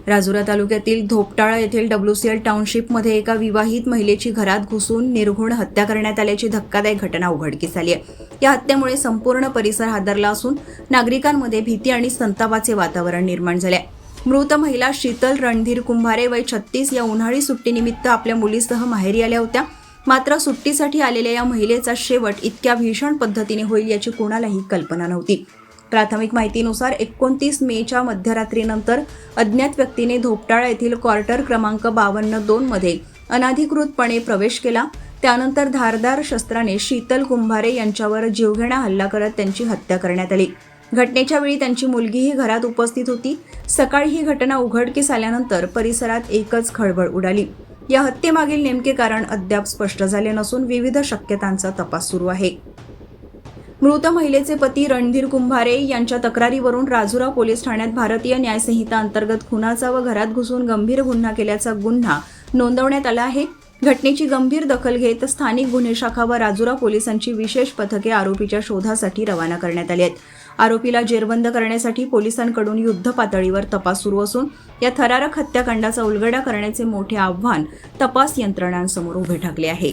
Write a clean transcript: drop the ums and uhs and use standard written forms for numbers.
राजुरा तालुक्यातील धोपटाळा येथील WCL टाउनशिपमध्ये एका विवाहित महिलेची घरात घुसून निर्घृण हत्या करण्यात आल्याची धक्कादायक घटना उघडकीस आली आहे। या हत्येमुळे संपूर्ण परिसर हादरला असून नागरिकांमध्ये भीती आणि संतापाचे वातावरण निर्माण झाले आहे। मृत महिला शीतल रणधीर कुंभारे वय 36 या उन्हाळी सुट्टीनिमित्त आपल्या मुलीसह माहेरी आल्या होत्या। मात्र सुट्टीसाठी आलेल्या या महिलेचा शेवट इतक्या भीषण पद्धतीने होईल याची कोणालाही कल्पना नव्हती। प्राथमिक माहितीनुसार 29 मेच्या मध्यरात्रीनंतर अज्ञात व्यक्तीने धोपटाळा येथील क्वार्टर क्रमांक 52-2 मध्ये अनधिकृतपणे प्रवेश केला। त्यानंतर धारदार शस्त्राने शीतल कुंभारे यांच्यावर जीवघेणा हल्ला करत त्यांची हत्या करण्यात आली। घटनेच्या वेळी त्यांची मुलगीही घरात उपस्थित होती। सकाळी ही घटना उघडकीस आल्यानंतर परिसरात एकच खळबळ उडाली। या हत्येमागील नेमके कारण अद्याप स्पष्ट झाले नसून विविध शक्यतांचा तपास सुरू आहे। मृत महिलेचे पती रणधीर कुंभारे यांच्या तक्रारीवरून राजुरा पोलीस ठाण्यात भारतीय न्याय संहिता अंतर्गत खुनाचा व घरात घुसून गंभीर गुन्हा केल्याचा गुन्हा नोंदवण्यात आला आहे। घटनेची गंभीर दखल घेत स्थानिक गुन्हे शाखा व राजुरा पोलिसांची विशेष पथके आरोपीच्या शोधासाठी रवाना करण्यात आली आहेत। आरोपीला जेरबंद करण्यासाठी पोलिसांकडून युद्ध पातळीवर तपास सुरू असून या थरारक हत्याकांडाचा उलगडा करण्याचे मोठे आव्हान तपास यंत्रणांसमोर उभे ठाकले आहे।